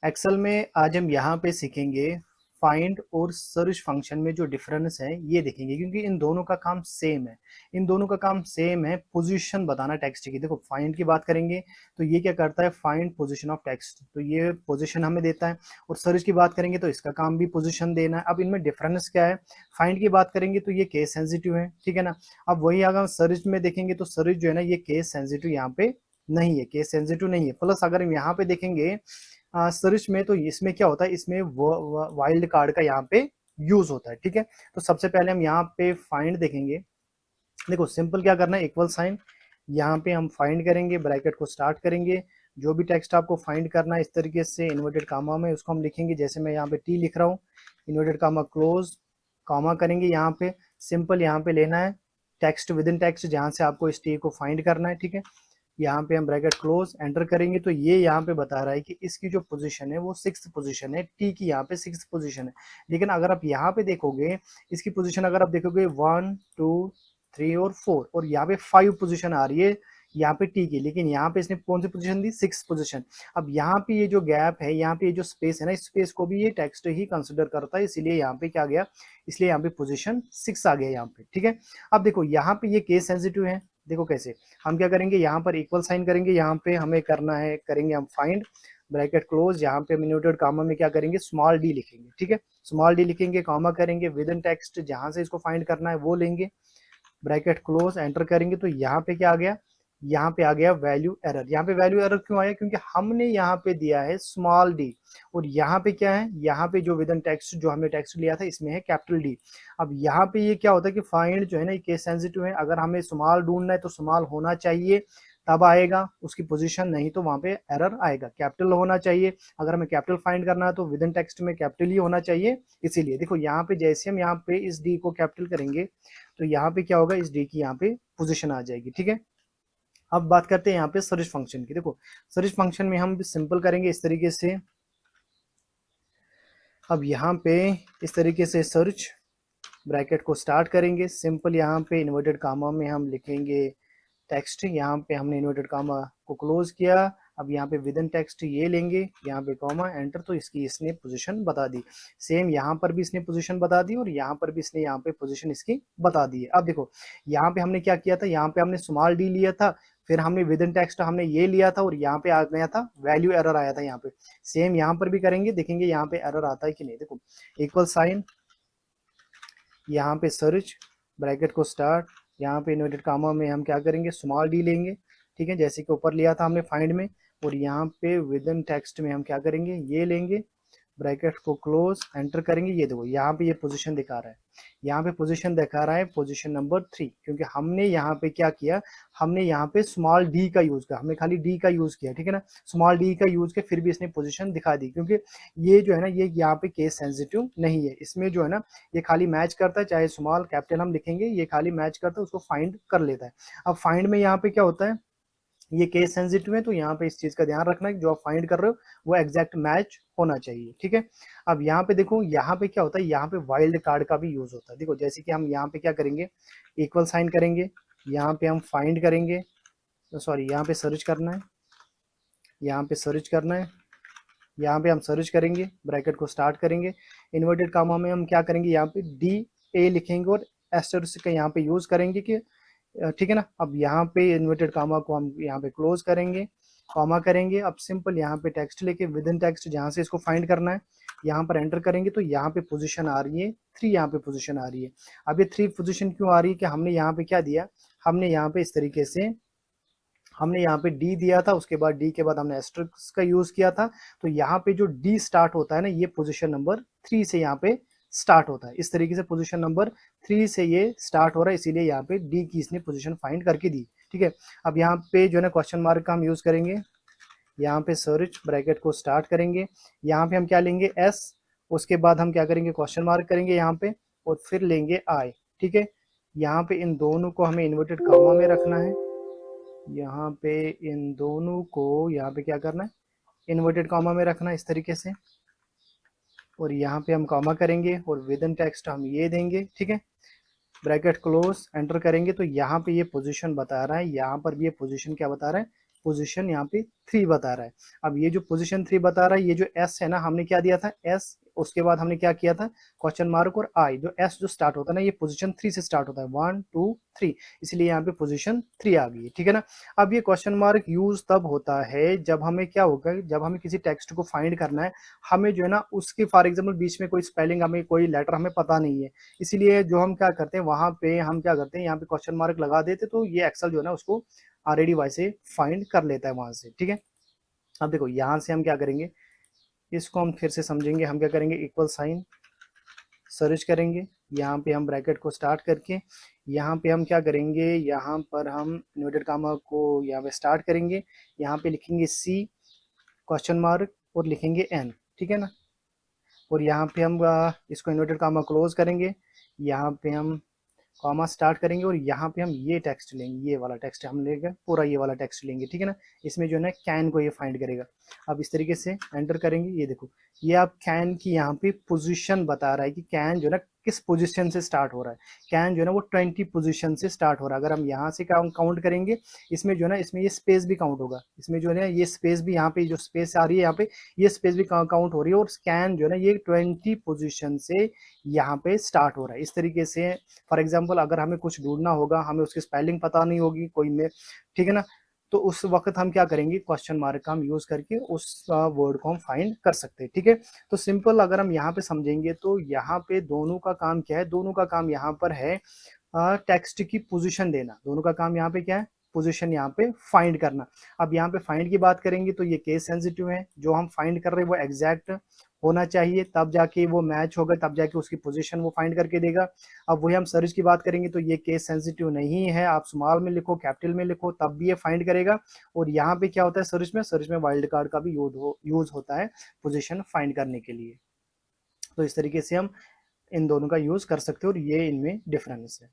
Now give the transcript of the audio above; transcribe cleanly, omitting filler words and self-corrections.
Excel में आज हम यहाँ पे सीखेंगे फाइंड और सर्च फंक्शन में जो डिफरेंस है ये देखेंगे, क्योंकि इन दोनों का काम सेम है। इन दोनों का काम सेम है, पोजीशन बताना टेक्स्ट की। देखो फाइंड की बात करेंगे तो ये क्या करता है, फाइंड पोजीशन ऑफ टेक्स्ट, तो ये पोजीशन हमें देता है। और सर्च की बात करेंगे तो इसका काम भी पोजीशन देना है। अब इनमें डिफरेंस क्या है, फाइंड की बात करेंगे तो ये केस सेंसिटिव है, ठीक है ना। अब वही अगर सर्च में देखेंगे तो सर्च जो है ना ये केस सेंसिटिव यहाँ पे नहीं है, केस सेंसिटिव नहीं है। प्लस अगर हम यहाँ पे देखेंगे सर्च में तो इसमें क्या होता है, इसमें वाइल्ड कार्ड का यहाँ पे यूज होता है, ठीक है। तो सबसे पहले हम यहाँ पे फाइंड देखेंगे। देखो सिंपल क्या करना है, इक्वल साइन यहाँ पे हम फाइंड करेंगे, ब्रैकेट को स्टार्ट करेंगे। जो भी टेक्स्ट आपको फाइंड करना है इस तरीके से इन्वर्टेड कामा में उसको हम लिखेंगे, जैसे मैं यहाँ पे टी लिख रहा हूँ, इन्वर्टेड कामा क्लोज, कामा करेंगे यहाँ पे। सिंपल यहाँ पे लेना है टेक्स्ट विद इन टेक्स्ट जहाँ से आपको इस टी को फाइंड करना है, ठीक है। यहाँ पे हम ब्रैकेट क्लोज एंटर करेंगे तो ये यहाँ पे बता रहा है कि इसकी जो पोजीशन है वो 6th पोजीशन है, टी की यहाँ पे 6th पोजीशन है। लेकिन अगर आप यहाँ पे देखोगे इसकी पोजीशन, अगर आप देखोगे 1 2 3 और 4 और यहाँ पे 5 पोजीशन आ रही है यहाँ पे टी की, लेकिन यहाँ पे इसने कौन सी पोजीशन दी, 6th पोजीशन। अब यहाँ पे ये जो गैप है, यहाँ पे ये जो स्पेस है ना, इस स्पेस को भी ये टेक्स्ट ही कंसिडर करता है, इसीलिए यहाँ पे क्या गया, इसलिए यहाँ पे पोजीशन 6 आ गया यहाँ पे, ठीक है। अब देखो यहाँ पे ये केस सेंसिटिव है, देखो कैसे हम क्या करेंगे, यहाँ पर इक्वल साइन करेंगे, यहाँ पे हमें करना है, करेंगे हम फाइंड, ब्रैकेट क्लोज, यहाँ पे मिनोटेड कामा में क्या करेंगे, स्मॉल डी लिखेंगे, ठीक है। स्मॉल डी लिखेंगे, कामा करेंगे, विद इन टेक्स्ट जहां से इसको फाइंड करना है वो लेंगे, ब्रैकेट क्लोज एंटर करेंगे तो यहाँ पे क्या आ गया, यहाँ पे आ गया वैल्यू एरर। यहाँ पे वैल्यू एरर क्यों आया, क्योंकि हमने यहाँ पे दिया है स्मॉल डी और यहाँ पे क्या है, यहाँ पे जो विद इन टेक्स्ट जो हमने टेक्स्ट लिया था इसमें है कैपिटल डी। अब यहाँ पे ये क्या होता है कि फाइंड जो है ना ये केस सेंसिटिव है, अगर हमें स्मॉल ढूंढना है तो स्मॉल होना चाहिए तब आएगा उसकी पोजीशन, नहीं तो वहां पे एरर आएगा। कैपिटल होना चाहिए, अगर हमें कैपिटल फाइंड करना है तो विद इन टेक्स्ट में कैपिटल ही होना चाहिए। इसीलिए देखो यहाँ पे जैसे हम यहाँ पे इस डी को कैपिटल करेंगे तो यहाँ पे क्या होगा, इस डी की यहाँ पे पोजीशन आ जाएगी, ठीक है। अब बात करते हैं यहाँ पे सर्च फंक्शन की। देखो सर्च फंक्शन में हम सिंपल करेंगे इस तरीके से। अब यहाँ पे इस तरीके से सर्च ब्रैकेट को स्टार्ट करेंगे, सिंपल यहाँ पे इन्वर्टेड कामा में हम लिखेंगे टेक्स्ट, यहाँ पे हमने इन्वर्टेड कामा को क्लोज किया। अब यहाँ पे विद इन टेक्स्ट ये लेंगे, यहाँ पे कॉमा एंटर, तो इसकी इसने पोजीशन बता दी। सेम यहाँ पर भी इसने पोजीशन बता दी और यहाँ पर भी इसने यहाँ पे पोजीशन इसकी बता दी है। अब देखो यहाँ पे हमने क्या किया था, यहाँ पे हमने स्मॉल डी लिया था, फिर हमने विद इन टेक्स्ट हमने ये लिया था और यहाँ पे आ गया था वैल्यू एरर आया था यहाँ पे। सेम यहाँ पर भी करेंगे, देखेंगे यहाँ पे एरर आता है कि नहीं। देखो इक्वल साइन, यहाँ पे सर्च, ब्रैकेट को स्टार्ट, यहाँ पे इन्वर्टेड कामा में हम क्या करेंगे, स्मॉल डी लेंगे, ठीक है, जैसे कि ऊपर लिया था हमने फाइंड में। और यहाँ पे विद इन टेक्स्ट में हम क्या करेंगे, ये लेंगे, ब्रैकेट को क्लोज एंटर करेंगे। ये देखो यहाँ पे ये पोजीशन दिखा रहा है, यहाँ पे पोजीशन दिखा रहा है पोजीशन नंबर 3, क्योंकि हमने यहाँ पे क्या किया, हमने यहाँ पे स्मॉल डी का यूज किया, हमने खाली डी का यूज किया, ठीक है ना। स्मॉल डी का यूज किया फिर भी इसने पोजीशन दिखा दी, क्योंकि ये जो है ना ये यहाँ पे केस सेंसिटिव नहीं है, इसमें जो है ना ये खाली मैच करता है, चाहे स्मॉल कैपिटल हम लिखेंगे ये खाली मैच करता है, उसको फाइंड कर लेता है। अब फाइंड में यहाँ पे क्या होता है, ये केस सेंसिटिव है, तो यहाँ पे इस चीज का ध्यान रखना है कि जो आप फाइंड कर रहे हो वो एग्जैक्ट मैच होना चाहिए, ठीक है। अब यहाँ पे देखो यहाँ पे क्या होता है, यहाँ पे वाइल्ड कार्ड का भी यूज होता है। देखो जैसे कि हम यहाँ पे क्या करेंगे, इक्वल साइन करेंगे, यहाँ पे हम फाइंड करेंगे, तो सॉरी यहाँ पे सर्च करना है, यहाँ पे सर्च करना है, यहाँ पे हम सर्च करेंगे, ब्रैकेट को स्टार्ट करेंगे, इन्वर्टेड कामा में हम क्या करेंगे, यहाँ पे डी ए लिखेंगे और एस्टरिस्क का यहाँ पे यूज करेंगे कि ठीक है ना। अब यहाँ पे इन्वर्टेड कामा को हम यहाँ पे क्लोज करेंगे, कॉमा करेंगे। अब सिंपल यहाँ पे टेक्स्ट लेके विद इन टेक्स्ट जहाँ से इसको फाइंड करना है यहाँ पर एंटर करेंगे तो यहाँ पे पोजीशन आ रही है 3, यहाँ पे पोजीशन आ रही है। अब ये 3 पोजीशन क्यों आ रही है, कि हमने यहाँ पे क्या दिया, हमने यहाँ पे इस तरीके से हमने यहाँ पे डी दिया था, उसके बाद डी के बाद हमने एस्टेरिस्क का यूज किया था, तो यहाँ पे जो डी स्टार्ट होता है ना ये पोजीशन नंबर 3 से यहाँ पे स्टार्ट होता है। इस तरीके से पोजीशन नंबर 3 से ये स्टार्ट हो रहा है, इसीलिए यहाँ पे डी की इसने पोजीशन फाइंड करके दी, ठीक है। अब यहाँ पे जो है ना क्वेश्चन मार्क का हम यूज करेंगे, यहाँ पे सर्च ब्रैकेट को स्टार्ट करेंगे, यहाँ पे हम क्या लेंगे एस, उसके बाद हम क्या करेंगे क्वेश्चन मार्क करेंगे यहाँ पे और फिर लेंगे आई, ठीक है। यहाँ पे इन दोनों को हमें इन्वर्टेड कामा में रखना है, यहाँ पे इन दोनों को यहाँ पे क्या करना है, इन्वर्टेड कॉमा में रखना है इस तरीके से, और यहाँ पे हम कॉमा करेंगे और विद इन टेक्स्ट हम ये देंगे, ठीक है। ब्रैकेट क्लोज एंटर करेंगे तो यहाँ पे ये पोजीशन बता रहा है, यहाँ पर भी ये पोजीशन क्या बता रहा है, पोजीशन यहाँ पे 3 बता रहा है। अब ये जो पोजीशन 3 बता रहा है, ये जो एस है ना, हमने क्या दिया था एस, उसके बाद हमने क्या किया था क्वेश्चन मार्क और आई, जो एस जो स्टार्ट होता है ना, ये पोजीशन 3 से स्टार्ट होता है, 1 2 3, इसलिए यहाँ पे पोजीशन 3 आ गई है, ठीक है ना। अब ये क्वेश्चन मार्क यूज तब होता है जब हमें क्या होगा, जब हमें किसी टेक्स्ट को फाइंड करना है, हमें जो है ना उसके फॉर एग्जाम्पल बीच में कोई स्पेलिंग, हमें कोई लेटर हमें पता नहीं है, इसीलिए जो हम क्या करते हैं वहां पे हम क्या करते हैं, यहाँ पे क्वेश्चन मार्क लगा देते, तो ये एक्सेल जो है ना उसको ऑलरेडी वैसे फाइंड कर लेता है वहां से, ठीक है। अब देखो यहाँ से हम क्या करेंगे, इसको हम फिर से समझेंगे, हम क्या करेंगे, इक्वल साइन सर्च करेंगे, यहाँ पे हम ब्रैकेट को स्टार्ट करके यहाँ पे हम क्या करेंगे, यहाँ पर हम इन्वर्टेड कामा को यहाँ पे स्टार्ट करेंगे, यहाँ पे लिखेंगे सी क्वेश्चन मार्क और लिखेंगे एन, ठीक है ना। और यहाँ पे हम इसको इन्वर्टेड कामा क्लोज करेंगे, यहाँ पे हम कॉमा स्टार्ट करेंगे और यहाँ पे हम ये टेक्स्ट लेंगे, ये वाला टेक्स्ट हम लेंगे, पूरा ये वाला टेक्स्ट लेंगे, ठीक है ना। इसमें जो है ना कैन को ये फाइंड करेगा। अब इस तरीके से एंटर करेंगे, ये देखो ये आप कैन की यहाँ पे पोजीशन बता रहा है कि कैन जो है ना किस पोजीशन से स्टार्ट हो रहा है, कैन जो है ना वो 20 पोजीशन से स्टार्ट हो रहा है। अगर हम यहाँ से काउंट करेंगे, इसमें जो है ना इसमें ये स्पेस भी काउंट होगा, इसमें जो है ना ये स्पेस भी, यहाँ पे जो स्पेस आ रही है यहाँ पे ये स्पेस भी काउंट हो रही है, और कैन जो है ना ये 20 पोजीशन से यहाँ पे स्टार्ट हो रहा है। इस तरीके से फॉर एग्जाम्पल अगर हमें कुछ ढूंढना होगा, हमें उसकी स्पेलिंग पता नहीं होगी कोई में, ठीक है ना, तो उस वक्त हम क्या करेंगे, क्वेश्चन मार्क का हम यूज करके उस वर्ड को हम फाइंड कर सकते हैं, ठीक है। तो सिंपल अगर हम यहाँ पे समझेंगे तो यहाँ पे दोनों का काम क्या है, दोनों का काम यहाँ पर है टेक्स्ट की पोजीशन देना, दोनों का काम यहाँ पे क्या है, पोजीशन यहाँ पे फाइंड करना। अब यहाँ पे फाइंड की बात करेंगे तो ये केस सेंसिटिव है, जो हम फाइंड कर रहे हैं वो एग्जैक्ट होना चाहिए, तब जाके वो मैच होगा, तब जाके उसकी पोजीशन वो फाइंड करके देगा। अब वही हम सर्च की बात करेंगे तो ये केस सेंसिटिव नहीं है, आप स्मॉल में लिखो कैपिटल में लिखो तब भी ये फाइंड करेगा। और यहाँ पे क्या होता है, सर्च में वाइल्ड कार्ड का भी यूज होता है पोजीशन फाइंड करने के लिए। तो इस तरीके से हम इन दोनों का यूज कर सकते हो और ये इनमें डिफरेंस है।